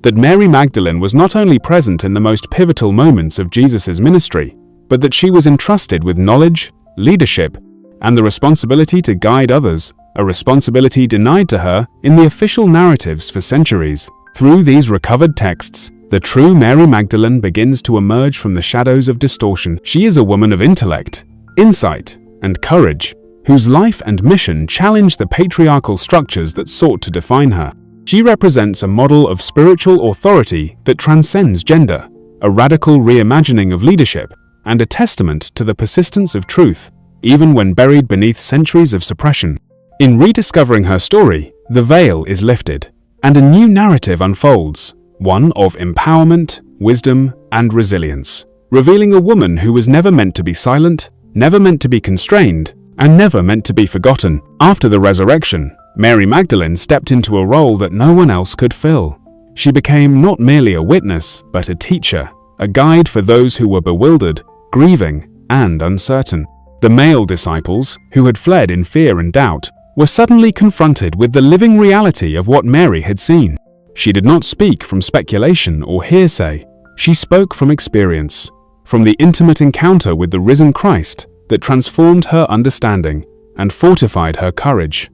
that Mary Magdalene was not only present in the most pivotal moments of Jesus' ministry, but that she was entrusted with knowledge, leadership, and the responsibility to guide others, a responsibility denied to her in the official narratives for centuries. Through these recovered texts, the true Mary Magdalene begins to emerge from the shadows of distortion. She is a woman of intellect, insight, and courage, whose life and mission challenge the patriarchal structures that sought to define her. She represents a model of spiritual authority that transcends gender, a radical reimagining of leadership, and a testament to the persistence of truth, even when buried beneath centuries of suppression. In rediscovering her story, the veil is lifted, and a new narrative unfolds, one of empowerment, wisdom, and resilience, revealing a woman who was never meant to be silent, never meant to be constrained, and never meant to be forgotten. After the resurrection, Mary Magdalene stepped into a role that no one else could fill. She became not merely a witness, but a teacher, a guide for those who were bewildered, grieving, and uncertain. The male disciples, who had fled in fear and doubt, were suddenly confronted with the living reality of what Mary had seen. She did not speak from speculation or hearsay. She spoke from experience, from the intimate encounter with the risen Christ that transformed her understanding and fortified her courage.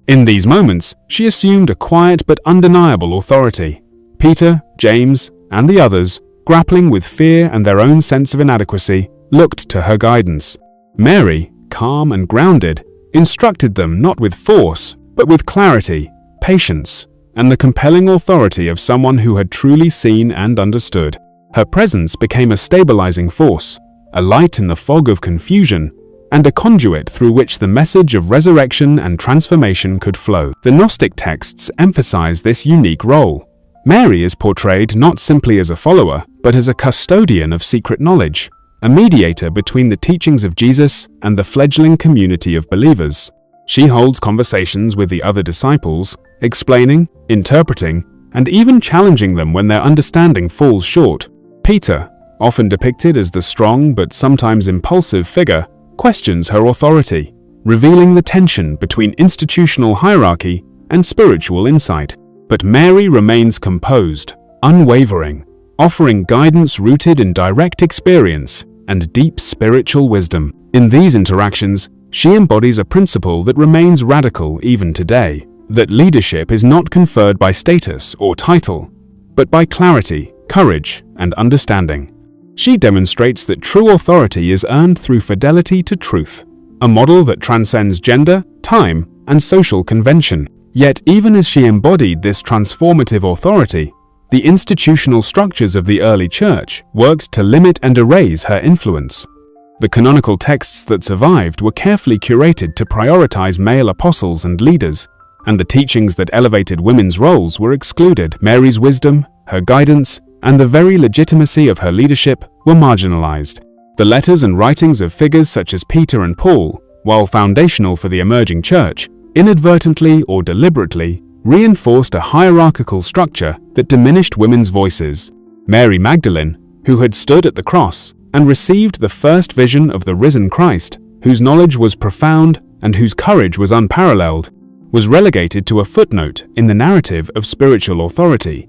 In these moments, she assumed a quiet but undeniable authority. Peter, James, and the others, grappling with fear and their own sense of inadequacy, looked to her guidance. Mary, calm and grounded, instructed them not with force, but with clarity, patience, and the compelling authority of someone who had truly seen and understood. Her presence became a stabilizing force, a light in the fog of confusion, and a conduit through which the message of resurrection and transformation could flow. The Gnostic texts emphasize this unique role. Mary is portrayed not simply as a follower, but as a custodian of secret knowledge, a mediator between the teachings of Jesus and the fledgling community of believers. She holds conversations with the other disciples, explaining, interpreting, and even challenging them when their understanding falls short. Peter, often depicted as the strong but sometimes impulsive figure, questions her authority, revealing the tension between institutional hierarchy and spiritual insight. But Mary remains composed, unwavering, offering guidance rooted in direct experience and deep spiritual wisdom. In these interactions, she embodies a principle that remains radical even today, that leadership is not conferred by status or title, but by clarity, courage, and understanding. She demonstrates that true authority is earned through fidelity to truth, a model that transcends gender, time, and social convention. Yet even as she embodied this transformative authority, the institutional structures of the early church worked to limit and erase her influence. The canonical texts that survived were carefully curated to prioritize male apostles and leaders, and the teachings that elevated women's roles were excluded. Mary's wisdom, her guidance, and the very legitimacy of her leadership were marginalized. The letters and writings of figures such as Peter and Paul, while foundational for the emerging church, inadvertently or deliberately reinforced a hierarchical structure that diminished women's voices. Mary Magdalene, who had stood at the cross and received the first vision of the risen Christ, whose knowledge was profound and whose courage was unparalleled, was relegated to a footnote in the narrative of spiritual authority.